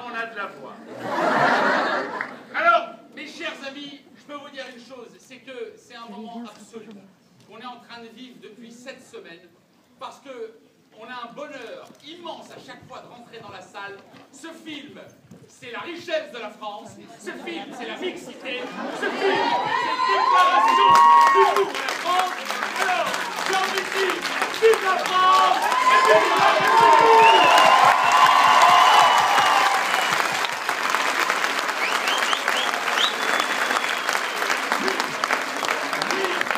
on a de la voix. Alors, mes chers amis, je peux vous dire une chose, c'est que c'est un moment absolu qu'on est en train de vivre depuis 7 semaines, parce que on a un bonheur immense à chaque fois de rentrer dans la salle. Ce film, c'est la richesse de la France. Ce film, c'est la mixité. Ce film, c'est une déclaration du tout de la France. Alors, j'en ici, vive la France et vive la République!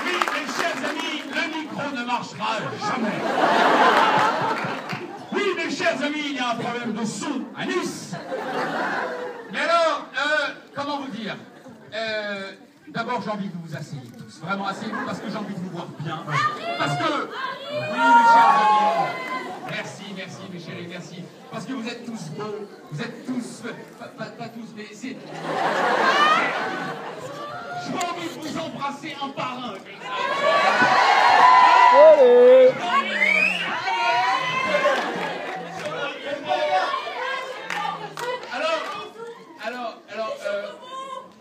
Oui, mes chers amis, le micro ne marchera jamais. Oui, mes chers amis, il y a un problème de son à Nice. Mais alors, comment vous dire, d'abord, j'ai envie de vous asseoir tous. Vraiment, asseyez-vous parce que j'ai envie de vous voir bien. Parce que, oui, mes chers amis, merci, mes chéris, merci. Parce que vous êtes tous beaux, vous êtes tous, pas tous, mais c'est... J'ai envie de vous embrasser un par un, comme ça.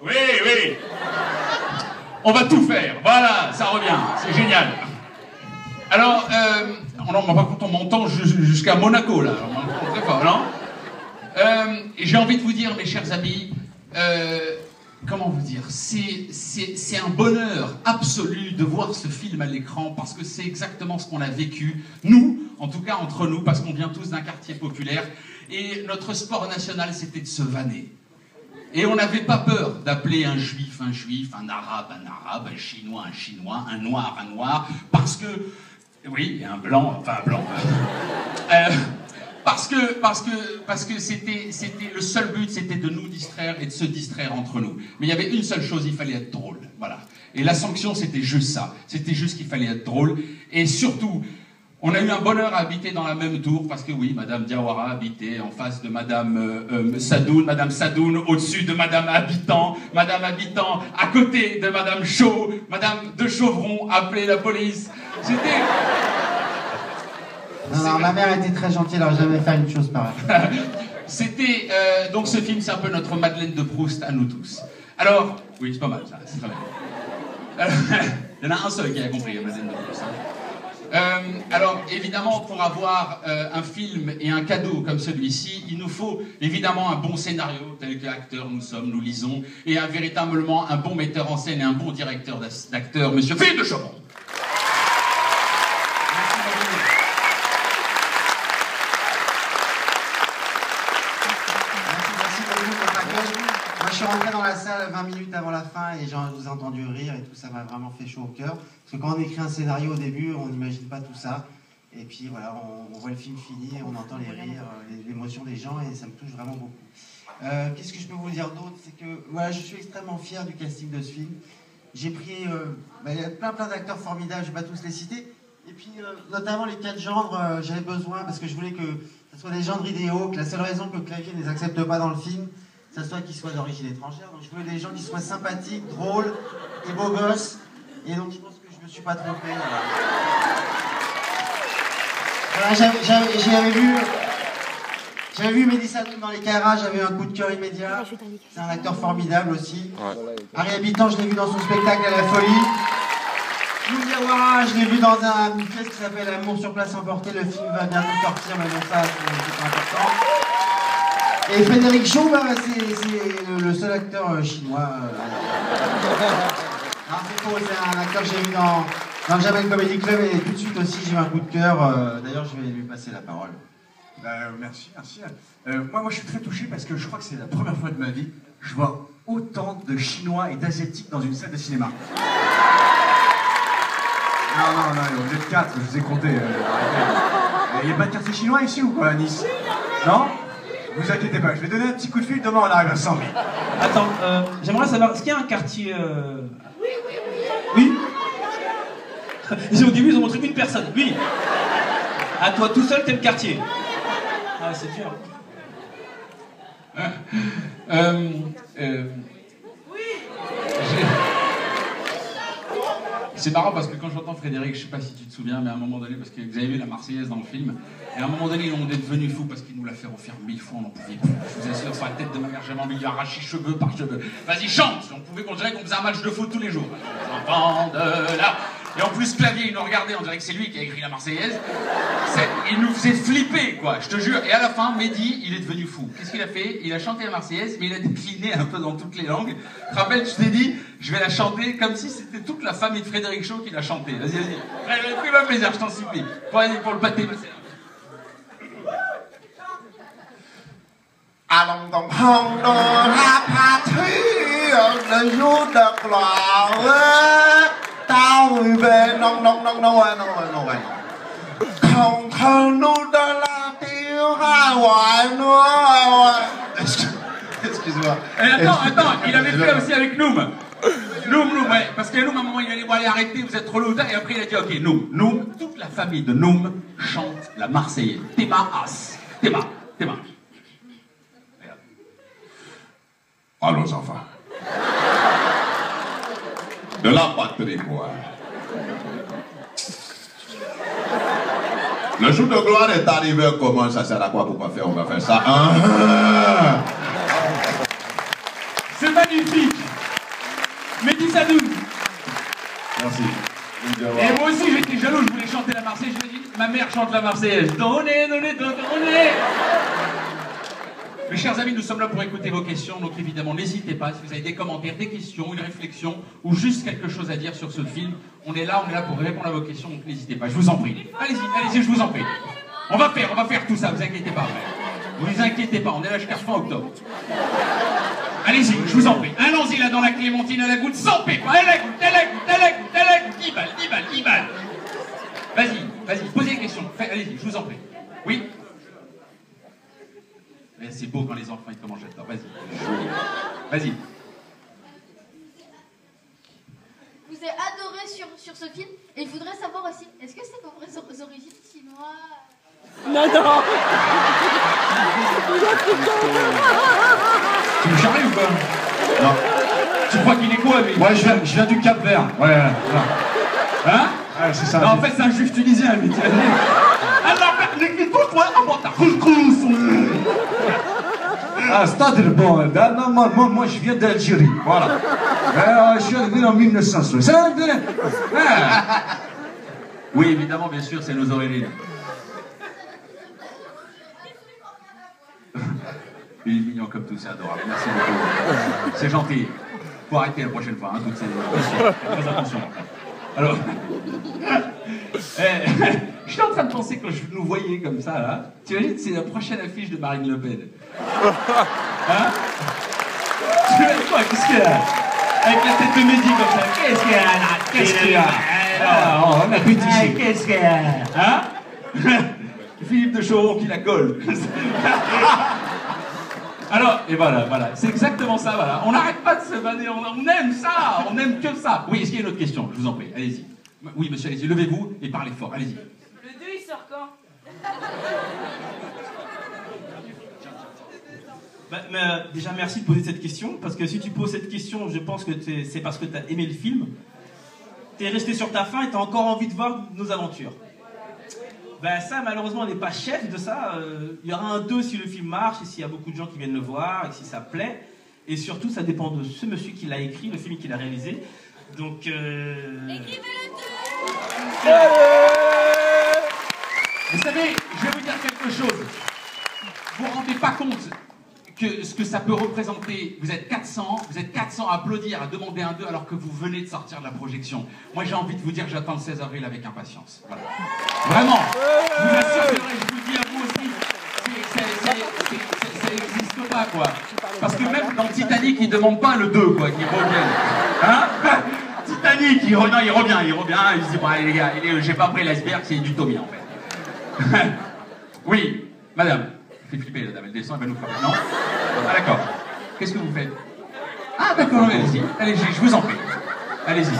Oui. On va tout faire. Voilà, ça revient. C'est génial. Alors, par contre, on m'entend jusqu'à Monaco, là. On m'entend très fort, non? Et j'ai envie de vous dire, mes chers amis, comment vous dire, c'est un bonheur absolu de voir ce film à l'écran, parce que c'est exactement ce qu'on a vécu, nous, en tout cas entre nous, parce qu'on vient tous d'un quartier populaire, et notre sport national, c'était de se vanner. Et on n'avait pas peur d'appeler un juif, un arabe, un chinois, un noir, parce que, oui, et un blanc, parce que c'était le seul but, c'était de nous distraire et de se distraire entre nous. Mais il y avait une seule chose, il fallait être drôle, voilà. Et la sanction, c'était juste ça, c'était juste qu'il fallait être drôle, et surtout, on a eu un bonheur à habiter dans la même tour, parce que oui, Madame Diawara habitait en face de Madame Sadoun au-dessus de Madame Habitant à côté de Madame Chaud, Madame de Chauvron appelait la police. C'était... Non, ma mère était très gentille, elle n'aurait jamais fait une chose pareille. C'était... donc ce film, c'est un peu notre Madeleine de Proust à nous tous. Alors... Oui, c'est pas mal, ça, c'est très bien. Il y en a un seul qui a compris, Madeleine de Proust. Alors, évidemment, pour avoir un film et un cadeau comme celui-ci, il nous faut évidemment un bon scénario, tel que acteurs nous sommes, nous lisons, et véritablement un bon metteur en scène et un bon directeur d'acteurs, Monsieur Philippe de Chaumont. Je suis rentré dans la salle 20 minutes avant la fin et je vous ai entendu rire et tout, ça m'a vraiment fait chaud au cœur. Parce que quand on écrit un scénario au début, on n'imagine pas tout ça. Et puis voilà, on voit le film fini, on entend les rires, l'émotion des gens et ça me touche vraiment beaucoup. Qu'est-ce que je peux vous dire d'autre? C'est que voilà, je suis extrêmement fier du casting de ce film. J'ai pris il y a plein d'acteurs formidables, je ne vais pas tous les citer. Et puis notamment les 4 genres, j'avais besoin parce que je voulais que ce soit des genres idéaux, que la seule raison que Clavier ne les accepte pas dans le film, ça soit qu'ils soient d'origine étrangère. Donc je voulais des gens qui soient sympathiques, drôles et beaux gosses. Et donc je pense que je me suis pas trompé. J'avais vu Mehdi Saloum dans les Caras, j'avais eu un coup de cœur immédiat. C'est un acteur formidable aussi. Ouais. Harry Habitant, je l'ai vu dans son spectacle à la Folie. Lou Diawara, je l'ai vu dans une pièce qui s'appelle Amour sur place emporté. Le film va bientôt sortir, mais bon, ça, c'est important. Et Frédéric Shaw, c'est le seul acteur chinois. C'est faux, c'est un acteur que j'ai vu dans le Jamel Comedy Club et tout de suite aussi j'ai eu un coup de cœur. D'ailleurs, je vais lui passer la parole. Merci. Moi, je suis très touché parce que je crois que c'est la première fois de ma vie que je vois autant de Chinois et d'Asiatiques dans une salle de cinéma. Non, vous êtes 4, je vous ai compté. Il n'y a pas de quartier chinois ici ou quoi à Nice? Non? Vous inquiétez pas, je vais donner un petit coup de fil, demain on arrive à 100 000. Attends, j'aimerais savoir, est-ce qu'il y a un quartier... Oui. Au début, ils ont montré une personne, oui. À toi, tout seul, t'es le quartier. Ah, c'est dur. C'est marrant parce que quand j'entends Frédéric, je sais pas si tu te souviens, mais à un moment donné, parce que vous avez vu la Marseillaise dans le film, et à un moment donné, on est devenu fou parce qu'il nous l'a fait refaire 1000 fois, on n'en pouvait plus. Je vous assure, sur la tête de ma mère, j'avais envie de lui arracher cheveux par cheveux. Vas-y, chante! On pouvait considérer qu'on faisait un match de foot tous les jours. Les enfants de là. Et en plus, Clavier, il nous regardait, on dirait que c'est lui qui a écrit la Marseillaise. Il nous faisait flipper, quoi, je te jure. Et à la fin, Mehdi, il est devenu fou. Qu'est-ce qu'il a fait? Il a chanté la Marseillaise, mais il a décliné un peu dans toutes les langues. Tu te rappelles, je t'ai dit, je vais la chanter comme si c'était toute la famille de Frédéric Shaw qui l'a chantée. Vas-y, vas-y. Fais-moi plaisir, je t'en supplie. Pour le pâté, vas-y. Allons donc prendre la patrie, le jour de gloire. Contre nous de la terre, excuse-moi. Attends, il avait fait aussi avec Noum. Noum, ouais. Parce que Noum, à un moment, il a dit, bon, allez, arrêtez, vous êtes trop longtemps. Et après, il a dit, ok, Noum, toute la famille de Noum chante la Marseillaise. Théma As. Théma. Allons, enfants. De la patrie, quoi. Le jour de gloire est arrivé, comment ça sert à quoi? Pourquoi faire? On va faire ça. C'est magnifique. Mehdi Saloum. Merci. Et moi aussi, j'étais jaloux, je voulais chanter la Marseillaise. Je me dis, ma mère chante la Marseillaise. Donnez. Mes chers amis, nous sommes là pour écouter vos questions, donc évidemment, n'hésitez pas, si vous avez des commentaires, des questions, une réflexion, ou juste quelque chose à dire sur ce film, on est là pour répondre à vos questions, donc n'hésitez pas, je vous en prie. Allez-y, je vous en prie. On va faire tout ça, vous inquiétez pas. Vous inquiétez pas, on est là jusqu'à fin octobre. Allez-y, je vous en prie. Allons-y là dans la Clémentine à la goutte, sans paix, quoi. Elle la goutte, 10 balles. Vas-y, posez des questions, allez-y, je vous en prie. Oui? C'est beau quand les enfants ils commencent à faire. Vas-y. Vous avez adoré sur ce film et je voudrais savoir aussi, est-ce que c'est vos vraies origines chinoises? Non. Tu me charries ou quoi? Non. Tu crois qu'il est quoi, lui? Ouais, je viens du Cap Vert. Ouais. Hein? Ouais, c'est ça. Non, en fait, c'est un juif tunisien, lui. Alors, les toi, ta couscous. Ah, c'est-à-dire, bon, moi je viens d'Algérie, voilà. Je suis arrivé en 1960. Oui, évidemment, bien sûr, c'est nos origines. Il est mignon comme tout, c'est adorable. Merci beaucoup. C'est gentil. Faut arrêter la prochaine fois, hein, toutes ces... Très attention. Alors... je suis en train de penser quand je nous voyais comme ça, là. Tu imagines, c'est la prochaine affiche de Marine Le Pen. Hein? Tu vois quoi? Qu'est-ce qu'il y a? Avec la tête de Mehdi comme ça. Qu'est-ce qu'il y a là? Qu'est-ce qu'il y a? On a pétiché. Qu'est-ce qu'il y a? Hein? Philippe de Choron qui la colle. Alors, et voilà. C'est exactement ça, voilà. On n'arrête pas de se vanner, on aime ça, on aime que ça. Oui, est-ce qu'il y a une autre question? Je vous en prie, allez-y. Oui, monsieur, allez-y, levez-vous et parlez fort, allez-y. Le 2, il sort quand? Déjà, merci de poser cette question, parce que si tu poses cette question, je pense que c'est parce que tu as aimé le film. Tu es resté sur ta faim et tu as encore envie de voir nos aventures. Ben ça, malheureusement, on n'est pas chef de ça. Il y aura un 2 si le film marche, et s'il y a beaucoup de gens qui viennent le voir, et si ça plaît. Et surtout, ça dépend de ce monsieur qui l'a écrit, le film qu'il a réalisé. Donc... Écrivez-le 2. Vous savez, je vais vous dire quelque chose. Vous ne vous rendez pas compte que ce que ça peut représenter. Vous êtes 400 à applaudir, à demander un 2 alors que vous venez de sortir de la projection. Moi, j'ai envie de vous dire que j'attends le 16 avril avec impatience. Voilà. Vraiment. Je vous assure, je vous le dis à vous aussi, ça n'existe pas, quoi. Parce que même dans Titanic, ils ne demandent pas le 2, quoi, qu'il revienne. Hein? Titanic, il revient. Il se dit, bon, allez, les gars, j'ai pas pris l'iceberg, c'est du Tommy, en fait. Oui, madame. Fait flipper, la dame, elle descend, elle va nous frapper. Non? Ah, d'accord. Qu'est-ce que vous faites? Ah, d'accord, allez-y, je vous en prie. Allez-y.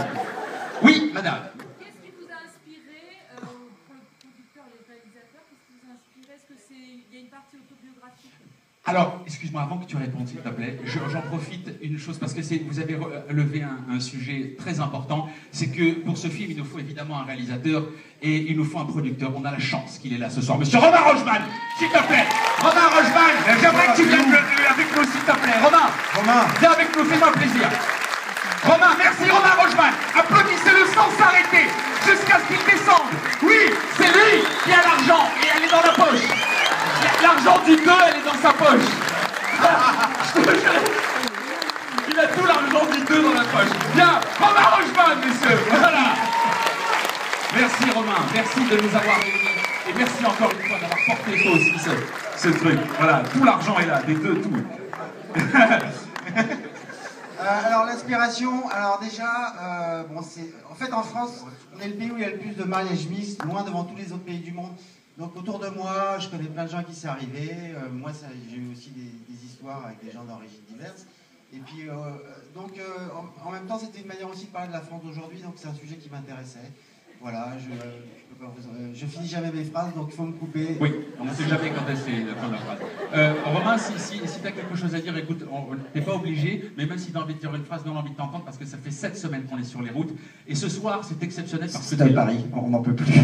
Oui, madame. Qu'est-ce qui vous a inspiré, pour le producteur et le réalisateur, qu'est-ce qui vous a inspiré? Est-ce qu'il y a une partie autobiographique? Alors, excuse-moi, avant que tu répondes, s'il te plaît, j'en profite une chose, parce que vous avez levé un sujet très important, c'est que pour ce film, il nous faut évidemment un réalisateur et il nous faut un producteur. On a la chance qu'il est là ce soir. Monsieur Romain Rocheman, s'il te plaît. Romain Rocheman, j'aimerais que tu viennes avec nous, s'il te plaît. Romain, viens avec nous, fais-moi plaisir. Romain, merci Romain Rocheman. Applaudissez-le sans s'arrêter, jusqu'à ce qu'il descende. Oui, c'est lui qui a l'argent et elle est dans la poche. L'argent du 2, elle est dans sa poche. Je te jure. Il a tout l'argent du 2 dans la poche. Bien, Romain Rocheman, messieurs. Voilà. Merci Romain, merci de nous avoir réunis. Et merci encore une fois d'avoir porté toi aussi ce truc. Voilà, tout l'argent est là, des deux, tout. Alors l'inspiration, alors déjà, bon, en fait en France, on est le pays où il y a le plus de mariages mixtes, loin devant tous les autres pays du monde. Donc autour de moi, je connais plein de gens qui s'est arrivé. Moi, j'ai eu aussi des histoires avec des gens d'origine diverses. Et puis, en même temps, c'était une manière aussi de parler de la France d'aujourd'hui, donc c'est un sujet qui m'intéressait. Voilà, je finis jamais mes phrases, donc il faut me couper. Oui, on ne sait jamais quand elle fait la fin de la phrase. Romain, si tu as quelque chose à dire, écoute, t'es pas obligé, mais même si tu as envie de dire une phrase, nous on a envie de t'entendre parce que ça fait 7 semaines qu'on est sur les routes. Et ce soir, c'est exceptionnel parce que... C'est à Paris, on n'en peut plus.